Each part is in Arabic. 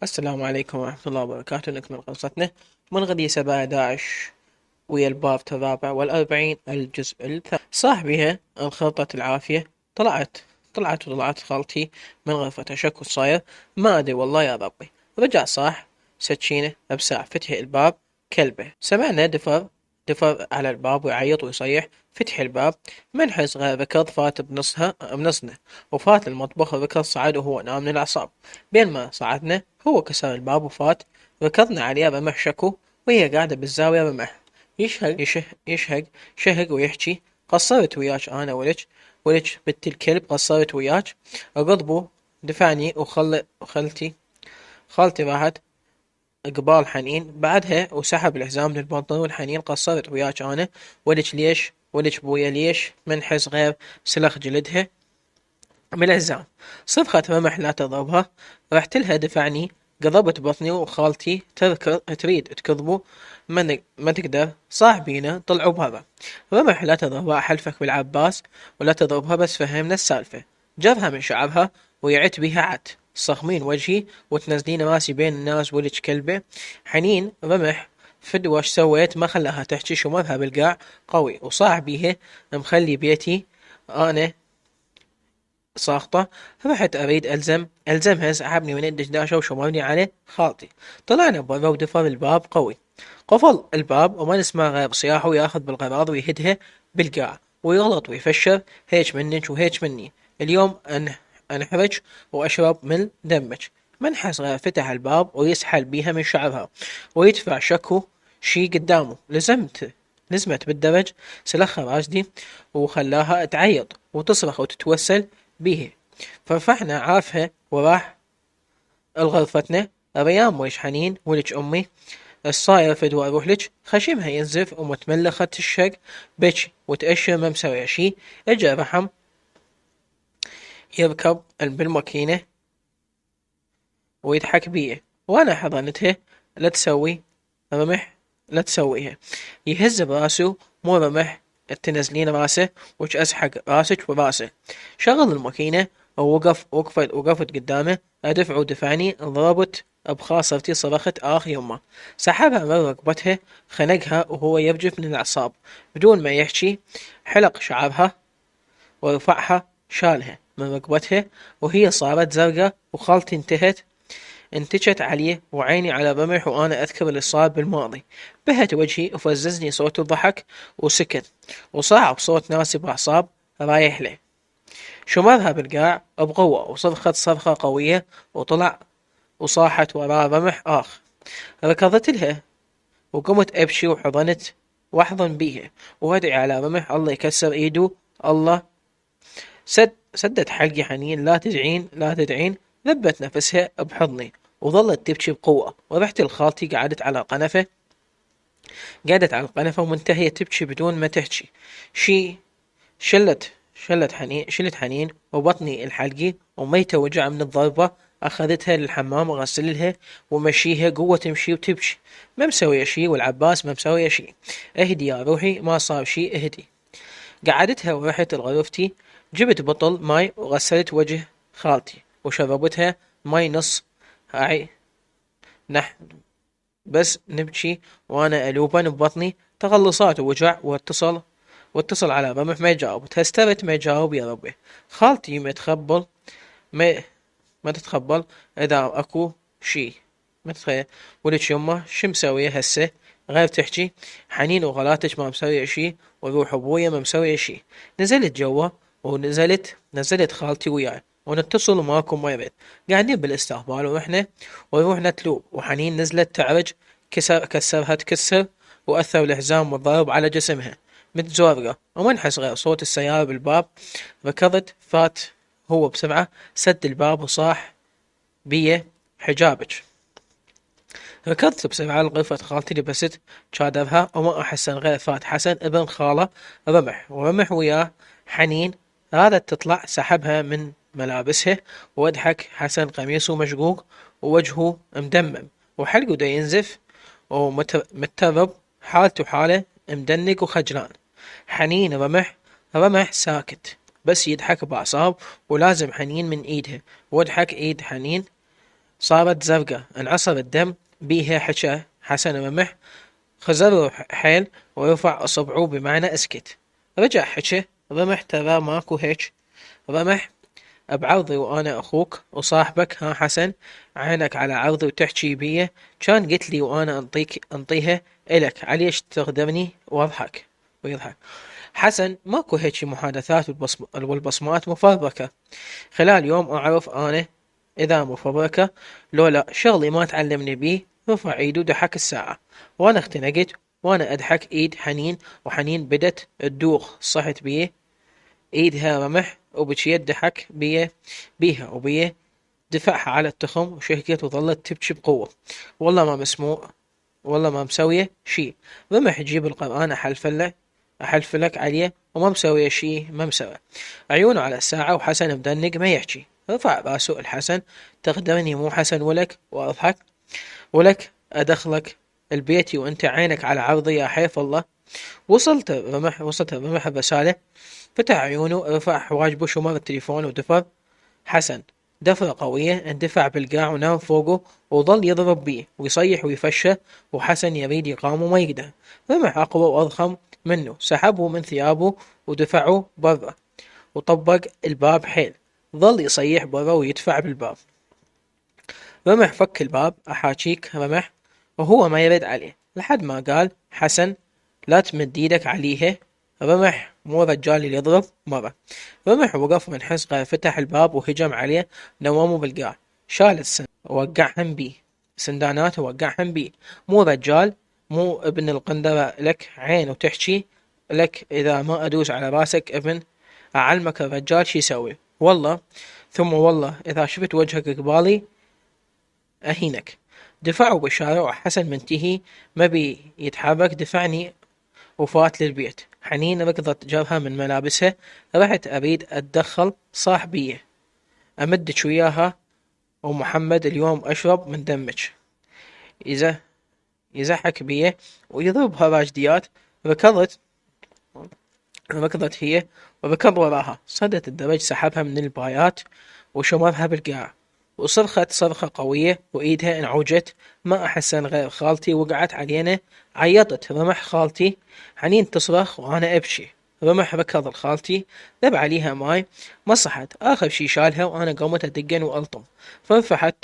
السلام عليكم ورحمة الله وبركاته. نكمل قصتنا من غدي 7/11 ويا الباب الرابع والأربعين الجزء الثاني. صاح بها الخلطة العافية. طلعت خالتي من غرفتها. شكو صاير؟ ما أدري والله يا ربي. رجع صاح سكينة بساع فتح الباب كلبه. سمعنا دفر على الباب ويعيط ويصيح. فتح الباب منحز غير ركض فات بنصنا وفات المطبخ. ركض صعد وهو نام من الأعصاب. بين ما صعدنا هو كسر الباب وفات. ركضنا عليه رمح شكو وهي قاعدة بالزاوية. رمح يشهق شهق ويحكي: قصرت وياك أنا ولج بنت الكلب، قصرت وياك. غضبه دفعني خالتي راحت قبال حنين بعدها وسحب الحزام من البنطلون. حنين: قصرت وياك أنا ولج بويا ليش منحز غير سلخ جلدها بالعزام. صرخت رمح: لا تضربها. رحت لها دفعني. قضبت بطني وخالتي تريد تكذبه. ما تقدر. صاحبينا طلعوا برا. رمح: لا تضربها أحلفك بالعباس ولا تضربها، بس فهمنا السالفة. جرها من شعرها ويعت بها عت. صخمين وجهي وتنزلين راسي بين الناس ولج كلبة. حنين رمح فدوة ايش سويت؟ ما خلاها تحكي. شمرها بالقاع قوي وصاح بيها: مخلي بيتي أنا ساخطة. رحت أريد ألزمها. سحبني من الدشداشة وشمرني على خالتي. طلعنا برا ودفر الباب قوي. قفل الباب وما نسمع غير صياحه وياخذ بالغراض ويهدها بالقاع ويغلط ويفشر: هيج منك وهيج مني اليوم. أنحرج وأشرب من دمك. منحس غير فتح الباب ويسحل بيها من شعرها ويدفع شكو شي قدامه. لزمت بالدرج. سلخها راجدي وخلاها تعيط وتصرخ وتتوسل بيه. فرفعنا عافها وراح الغرفتنا. ريان ويش حنين ولج أمي الصاير فدوى أروح لج. خشمها ينزف ومتملخة الشق بج وتأشر ما مسوي شي. اجا رحم يركب بالماكينة ويضحك بيه وانا حضنتها. لا تسوي رمح لا تسويها. يهز براسه: مو رمح تنزلين راسه وش اسحق راسك وراسه. شغل الماكينة وقفت قدامه. ادفع ودفعني. ضربت بخاصرتي. صرخت اخ يمه. سحبها من ركبتها خنقها وهو يرجف من الاعصاب بدون ما يحكي. حلق شعرها ورفعها شالها من ركبتها وهي صارت زرقاء. وخالتي انتشت عليه وعيني على رمح وأنا أذكر اللي صار بالماضي. بهت وجهي وفززني صوت الضحك وسكت وصاع بصوت ناسي بأعصاب رايح له. شمرها بالقاع بقوة وصرخت صرخة قوية وطلع وصاحت وراه رمح آخ. ركضت لها وقمت أبشي وأحضن بيها وأدعي على رمح الله يكسر إيده. الله سدت حلقي حنين: لا تدعين لا تدعين. ذبت نفسها بحضني وظلت تبكي بقوة. ورحت لخالتي قعدت على القنفة ومنتهية تبكي بدون ما تحكي شي. شلت حنين وبطني الحلقي وميتة وجع من الضربة. أخذتها للحمام وغسلها ومشيها قوة تمشي وتبكي. ما مسوية شي والعباس ما مسوية شي. اهدي يا روحي ما صار شي اهدي. قعدتها ورحت لغرفتي. جبت بطل ماي وغسلت وجه خالتي وشربتها ماي نص هاي. نحن بس نبكي وانا الوبن ببطني تغلصات ووجع. واتصل على رمح ما يجاوب. تهسترت ما يجاوب. يا ربي خالتي ما ما تتخبل اذا اكو شي. ما تتخيل ولك يمه شو مسوية هسه غير تحكي. حنين وغلاتك ما مسوية شي وروح ابويا ما مسوية شي. نزلت جوا نزلت خالتي وياي ونتصل وماكو ما يرد. قاعدين بالاستقبال ورحنا تلوب. وحنين نزلت تعرج كسرها تكسر وأثر الحزام والضرب على جسمها متزورقة ومنحس غير صوت السيارة بالباب. ركضت فات هو بسرعة سد الباب وصاح بيه: حجابك. ركضت بسرعة لغرفة خالتي لبست شادرها وما أحسن غير فات حسن ابن خالة رمح ورمح وياه حنين. رادت تطلع سحبها من ملابسها وضحك. حسن قميصه مشقوق ووجهه مدمم وحلقه دا ينزف ومترب حالته حالة مدنق وخجلان. حنين رمح ساكت بس يضحك بأعصاب ولازم حنين من ايدها. وضحك ايد حنين صارت زرقاء، انعصر الدم بيها. حكى حسن رمح خزر حيل ورفع اصبعه بمعنى اسكت. رجع حكى رمح ترى ماكو هيك. رمح بعرضي وانا اخوك وصاحبك ها حسن، عينك على عرضي وتحكي بيه، كان قلت لي وانا انطيها الك، عليش تغدرني؟ واضحك ويضحك. حسن ماكو هيك محادثات والبصمات مفبركة. خلال يوم اعرف انا اذا مفبركة لو لا شغلي ما تعلمني بيه. رفع ايده ضحك الساعة وانا اختنقت وانا اضحك. ايد حنين وحنين بدت تدوخ، صحت بيه ايدها رمح وبجيت ضحك بيها وبيه دفعها على التخم وشهقت وظلت تبكي بقوة. والله ما مسموع، والله ما مسوية شي. رمح جيب القرآن أحلفلك عليه وما مسوية شي، ما مسوى. عيونه على الساعة وحسن مدنق ما يحكي. رفع راسه الحسن تقدرني مو حسن ولك؟ واضحك ولك أدخلك البيت وانت عينك على عرضي يا حيف الله. وصلت رمح الرسالة. فتح عيونه، رفع حواجبه، شمر التليفون ودفر. حسن دفرة قوية، اندفع بالقاع ونام فوقه وظل يضرب بيه ويصيح ويفشه. وحسن يريد يقام وما يقدر. رمح أقوى وأضخم منه سحبه من ثيابه ودفعه برا وطبق الباب حيل. ظل يصيح برا ويدفع بالباب. رمح فك الباب. أحاكيك رمح، وهو ما يرد عليه لحد ما قال حسن لا تمد ايدك عليها. رمح مو رجال اللي يضرب مرة. رمح وقف منحس غير فتح الباب وهجم عليه نومه بالقاع. شال ووقعهم بيه سندانات ووقعهم بيه. مو رجال، مو ابن القندرة لك عين وتحكي لك إذا ما أدوس على راسك ابن أعلمك الرجال شي يسوي. والله ثم والله إذا شفت وجهك قبالي أهينك. دفعوا بالشارع وحسن منتهي ما بي يتحرك دفعني وفات للبيت. حنين ركضت جرها من ملابسها. رحت أريد أتدخل صاحبية أمدك وياها ومحمد اليوم أشرب من دمك. يزحك بيه ويضربها راجديات. ركضت ركضت هي وركض وراها. صدت الدرج سحبها من البايات وشمرها بالقاع وصرخت صرخة قوية وإيدها انعوجت. ما أحسن غير خالتي وقعت علينا. عيطت رمح خالتي. حنين تصرخ وأنا أبكي. رمح ركض لخالتي ذب عليها ماي. ما صحت. آخر شي شالها وأنا قمت أدقن وألطم. فرفحت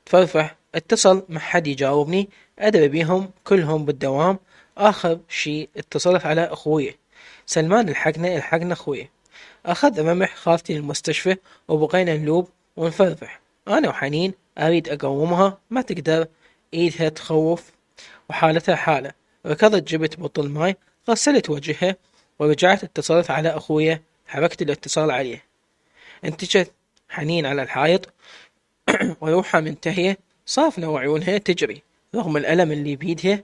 تفرح اتصل ما حد يجاوبني. أدري بيهم كلهم بالدوام. آخر شي اتصلت على أخوي سلمان. الحقنا أخوي. أخذ رمح خالتي للمستشفى وبقينا نلوب ونفرفح. أنا وحنين أريد أقومها ما تقدر، إيدها تخوف وحالتها حالة. ركضت جبت بطل ماي غسلت وجهها ورجعت اتصلت على أخويا. حركت الاتصال عليه. انتجت حنين على الحائط وروحها منتهية صافنة وعيونها تجري رغم الألم اللي بيدها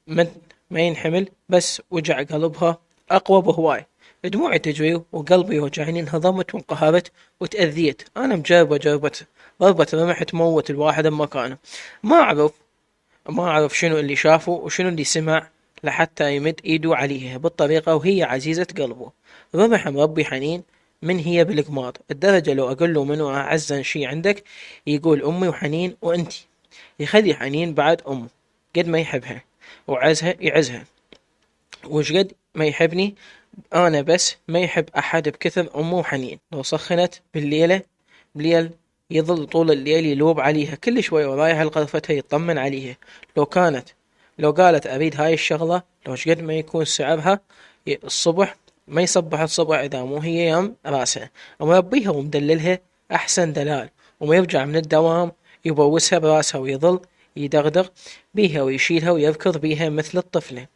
ما ما ينحمل. بس وجع قلبها أقوى بهواي. دموعي تجري وقلبي يوجعني. انهضمت وانقهرت وتأذيت. أنا جربت ضربة رمح تموت الواحد بمكانه. ما أعرف ما أعرف شنو اللي شافه وشنو اللي سمع لحتى يمد إيده عليها بالطريقة وهي عزيزة قلبه. رمح مربي حنين من هي بالقماط الدرجة. لو أقول له منو أعزن شي عندك يقول أمي وحنين وأنتي. يخلي حنين بعد أمه قد ما يحبها وعزها يعزها. وش قد ما يحبني أنا بس ما يحب أحد بكثر أمه وحنين. لو سخنت بليل يظل طول الليل يلوب عليها كل شوي ورايح لغرفتها يطمن عليها. لو كانت لو قالت أريد هاي الشغلة لو شقد ما يكون سعرها الصبح ما يصبح الصبح إذا مو هي يم راسها. ومربيها ومدللها أحسن دلال. وما يرجع من الدوام يبوسها براسها ويظل يدغدغ بيها ويشيلها ويذكر بيها مثل الطفلة.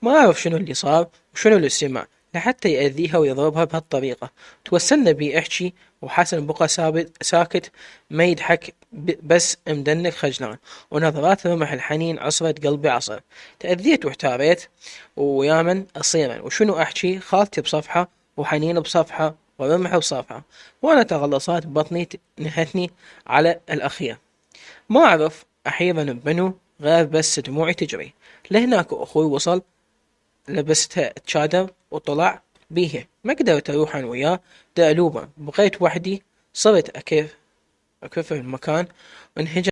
ما أعرف شنو اللي صار وشنو اللي سمع لحتى يأذيها ويضربها بهالطريقة. توسلنا بيه احكي وحسن بقى ساكت ما يضحك بس مدنك خجلان. ونظرات رمح الحنين عصرت قلبي عصر. تأذيت واحتاريت ويامن أصيرا وشنو أحكي. خالتي بصفحة وحنين بصفحة ورمح بصفحة وأنا تغلصات بطني نهتني على الأخير. ما أعرف أحيرا بمنو غير بس دموعي تجري. لهناك أخوي وصل لبستها تشادر وطلع بيها. ما قدرت أروح أنا وياه دألوبة. بقيت وحدي. صرت كيف المكان انهجر